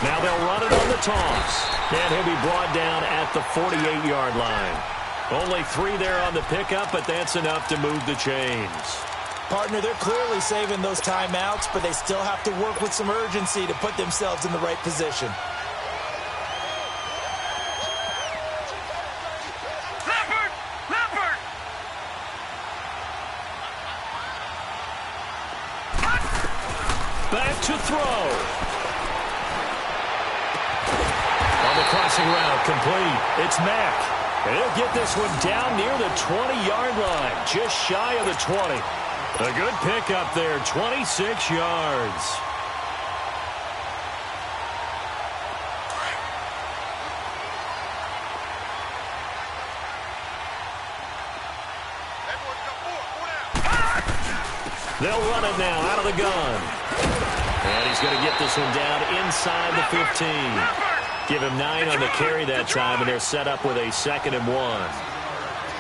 Now they'll run it on the toss. And he'll be brought down at the 48-yard line. Only 3 there on the pickup, but that's enough to move the chains. Partner, they're clearly saving those timeouts, but they still have to work with some urgency to put themselves in the right position. Back to throw. On the crossing route, complete. It's Mack. And he'll get this one down near the 20-yard line, just shy of the 20. A good pickup there, 26 yards. They'll run it now out of the gun. And he's going to get this one down inside the 15. Give him 9 on the carry that time, and they're set up with a 2nd and 1.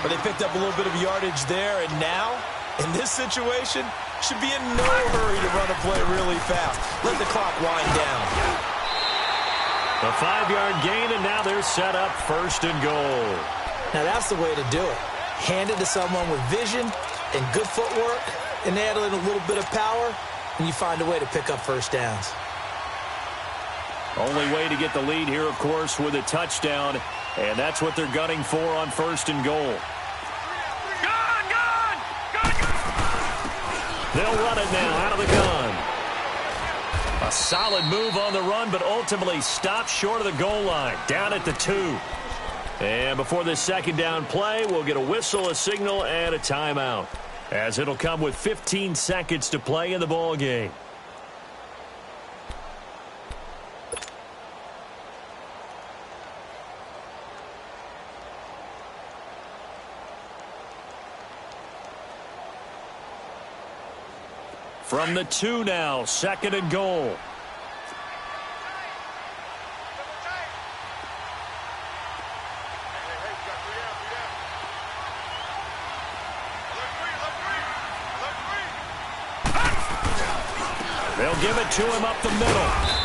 But they picked up a little bit of yardage there, and now, in this situation, should be in no hurry to run a play really fast. Let the clock wind down. A 5-yard gain, and now they're set up 1st and goal. Now that's the way to do it. Hand it to someone with vision and good footwork, and add in a little bit of power, and you find a way to pick up 1st downs. Only way to get the lead here, of course, with a touchdown, and that's what they're gunning for on 1st and goal. Gun! They'll run it now out of the gun. A solid move on the run, but ultimately stopped short of the goal line, down at the 2. And before this 2nd down play, we'll get a whistle, a signal, and a timeout, as it'll come with 15 seconds to play in the ball game. From the 2 now, 2nd and goal. They'll give it to him up the middle.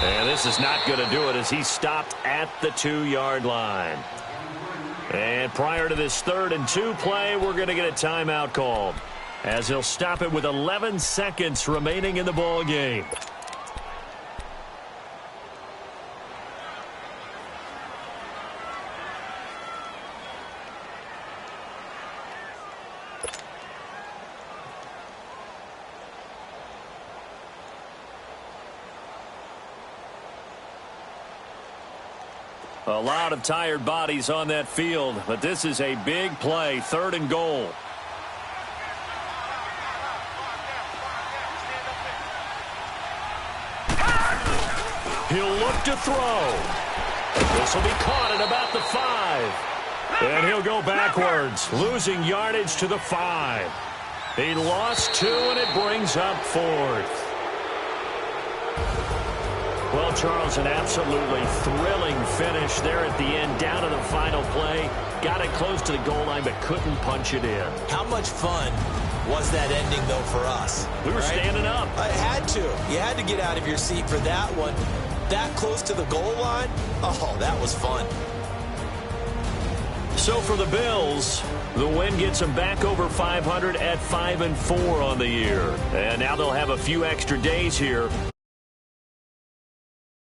And this is not going to do it as he stopped at the 2-yard line. And prior to this 3rd and 2 play, we're going to get a timeout called, as he'll stop it with 11 seconds remaining in the ball game. A lot of tired bodies on that field, but this is a big play, 3rd and goal. He'll look to throw. This will be caught at about the 5. And he'll go backwards, losing yardage to the 5. He lost 2, and it brings up 4th. Well, Charles, an absolutely thrilling finish there at the end, down to the final play. Got it close to the goal line, but couldn't punch it in. How much fun was that ending, though, for us. We were standing up. I had to. You had to get out of your seat for that one. That close to the goal line, oh, that was fun. So for the Bills, the win gets them back over 500 at 5-4 on the year. And now they'll have a few extra days here